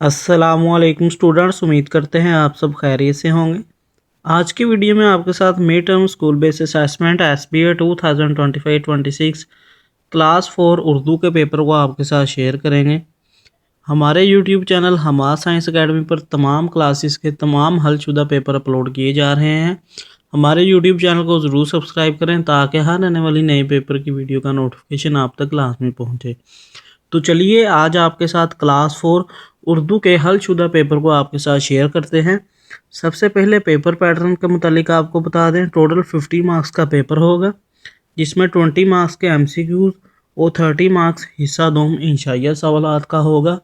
अस्सलामुअलैकुम स्टूडेंट्स, उम्मीद करते हैं आप सब खैरियत से होंगे। आज की वीडियो में आपके साथ mid term school based assessment SBA 2025-26 class 4 Urdu के पेपर को आपके साथ शेयर करेंगे। हमारे यूट्यूब चैनल हमारा साइंस एकेडमी पर तमाम क्लासेस के तमाम हलशुदा पेपर अपलोड किए जा रहे हैं। हमारे यूट्यूब चैनल को ज़रूर सब्सक्राइब करें ताकि हर आने वाली नए पेपर की वीडियो का नोटिफिकेशन आप तक लाजमी पहुँचे। तो चलिए आज आपके साथ क्लास 4 उर्दू के हलशुदा पेपर को आपके साथ शेयर करते हैं। सबसे पहले पेपर पैटर्न के मुतालिक आपको बता दें, टोटल 50 मार्क्स का पेपर होगा जिसमें 20 मार्क्स के MCQs और 30 मार्क्स हिस्सा दोम इंशाइया सवालात का होगा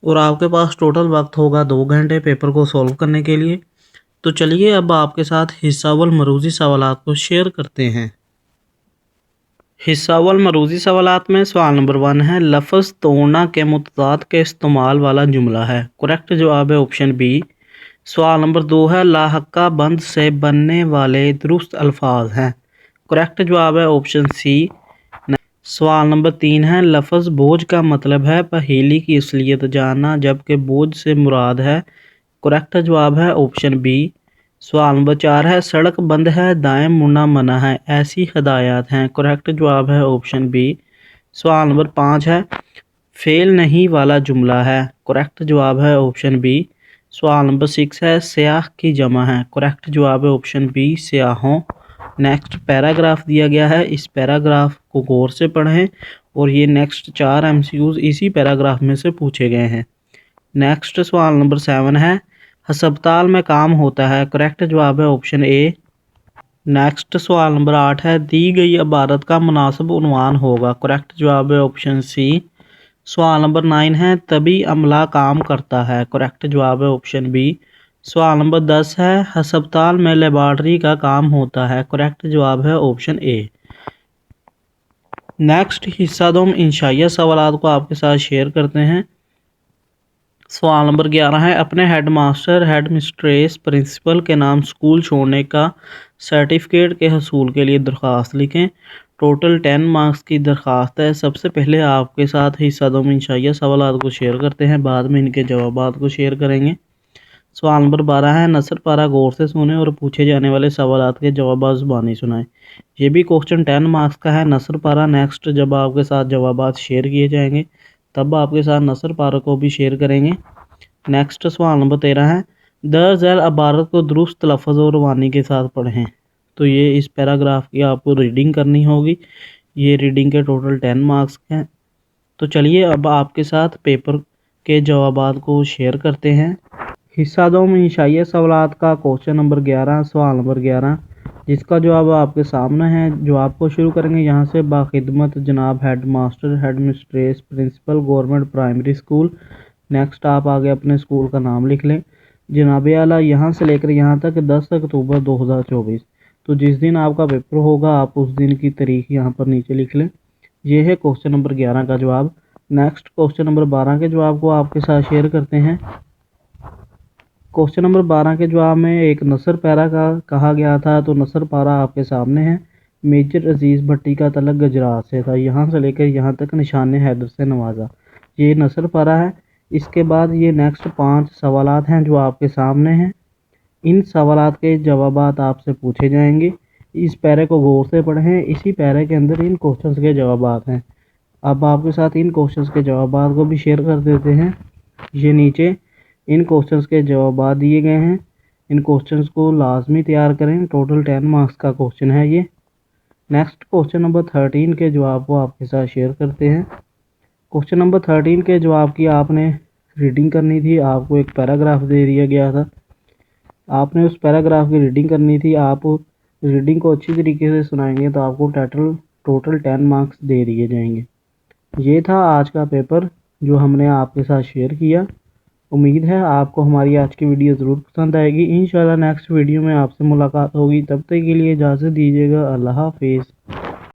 और आपके पास टोटल वक्त होगा 2 घंटे पेपर को सॉल्व करने के लिए। तो चलिए अब आपके साथ हिस्सावल मरूजी सवालात को शेयर करते हैं। हिस्सावल मरूजी सवालात में सवाल नंबर 1 है, लफ्ज़ तोड़ना के मुतज़ाद के इस्तेमाल वाला जुमला है। करेक्ट जवाब है ऑप्शन बी। सवाल नंबर 2 है, लाहका बंद से बनने वाले दुरुस्त अल्फाज हैं। करेक्ट जवाब है ऑप्शन सी। सवाल नंबर 3 है, लफ्ज़ बोझ का मतलब है पहेली की असलियत जानना जबकि बोझ से मुराद है। करेक्ट जवाब है ऑप्शन बी। सवाल नंबर 4 है, सड़क बंद है दाएं मुड़ना मना है, ऐसी हदायत हैं। करेक्ट जवाब है ऑप्शन बी। सवाल नंबर 5 है, फेल नहीं वाला जुमला है। करेक्ट जवाब है ऑप्शन बी। सवाल नंबर 6 है, स्याह की जमा है। करेक्ट जवाब है ऑप्शन बी, स्याहों। नेक्स्ट पैराग्राफ दिया गया है, इस पैराग्राफ को गौर से पढ़ें और ये नेक्स्ट 4 MCQs इसी पैराग्राफ में से पूछे गए हैं। नेक्स्ट सवाल नंबर 7 है, हस्पताल में काम होता है। करेक्ट जवाब है ऑप्शन ए। नेक्स्ट सवाल नंबर 8 है, दी गई इबारत का मुनासिब उन्वान होगा। करेक्ट जवाब है ऑप्शन सी। सवाल नंबर 9 है, तभी अमला काम करता है। करेक्ट जवाब है ऑप्शन बी। सवाल नंबर 10 है, हस्पताल में लेबॉर्ट्री का काम होता है। करेक्ट जवाब है ऑप्शन ए। नेक्स्ट हिस्सा दोम इंशाइया सवालात को आपके साथ शेयर करते हैं। सवाल नंबर 11 है, अपने हेडमास्टर हेड मिस्ट्रेस प्रिंसिपल के नाम स्कूल छोड़ने का सर्टिफिकेट के हसूल के लिए दरख्वास्त लिखें। टोटल 10 मार्क्स की दरख्वास्त है। सबसे पहले आपके साथ हिस्सा दोम इंशाइया सवालात को शेयर करते हैं, बाद में इनके जवाबात को शेयर करेंगे। सवाल नंबर 12 है, नसर पारा गौर से सुने और पूछे जाने वाले सवालात के जवाब ज़ुबानी सुनाएं। ये भी क्वेश्चन 10 मार्क्स का है, नसर पारा। नेक्स्ट जब आपके साथ जवाबात शेयर किए जाएंगे तब आपके साथ नसर पारा को भी शेयर करेंगे। नेक्स्ट सवाल नंबर 13 है, दर झैल इबारत को दुरुस्त लफ्ज़ और रवानी के साथ पढ़ें। तो ये इस पैराग्राफ की आपको रीडिंग करनी होगी। ये रीडिंग के टोटल 10 मार्क्स हैं। तो चलिए अब आपके साथ पेपर के जवाबात को शेयर करते हैं। हिस्सा दो में इंशाइया सवालात का क्वेश्चन नंबर 11, सवाल नंबर 11 जिसका जवाब आपके सामने है। जो आपको शुरू करेंगे यहाँ से, बाखिदमत जनाब head master head mistress principal government primary school. Next आप आगे अपने स्कूल का नाम लिख लें। जनाब आला यहाँ से लेकर यहाँ तक 10 अक्टूबर 2024। तो जिस दिन आपका पेपर होगा आप उस दिन की तारीख यहाँ पर नीचे लिख लें। ये है क्वेश्चन नंबर 11 का जवाब। नेक्स्ट क्वेश्चन नंबर 12 के जवाब को आपके साथ शेयर करते हैं। क्वेश्चन नंबर 12 के जवाब में एक नसर पैरा का कहा गया था, तो नसर पारा आपके सामने है। मेजर अजीज़ भट्टी का तलक गुजरात से था, यहाँ से लेकर यहाँ तक निशान हैदर से नवाजा। ये नसर पारा है। इसके बाद ये नेक्स्ट 5 सवालात हैं जो आपके सामने हैं। इन सवालात के जवाबात आपसे पूछे जाएंगे। इस पैरे को गौर से पढ़ें, इसी पैरे के अंदर इन क्वेश्चंस के जवाबात हैं। अब आपके साथ इन क्वेश्चंस के जवाबात को भी शेयर कर देते हैं। ये नीचे इन क्वेश्चंस के जवाब दिए गए हैं। इन क्वेश्चंस को लाजमी तैयार करें। टोटल 10 मार्क्स का क्वेश्चन है ये। नेक्स्ट क्वेश्चन नंबर 13 के जवाब को आपके साथ शेयर करते हैं। क्वेश्चन नंबर 13 के जवाब की आपने रीडिंग करनी थी। आपको एक पैराग्राफ दे दिया गया था, आपने उस पैराग्राफ की रीडिंग करनी थी। आप रीडिंग को अच्छी तरीके से सुनाएंगे तो आपको टोटल 10 मार्क्स दे दिए जाएंगे। ये था आज का पेपर जो हमने आपके साथ शेयर किया। उम्मीद है आपको हमारी आज की वीडियो ज़रूर पसंद आएगी। इंशाल्लाह नेक्स्ट वीडियो में आपसे मुलाकात होगी। तब तक के लिए इजाज़त दीजिएगा। अल्लाह हाफिज़।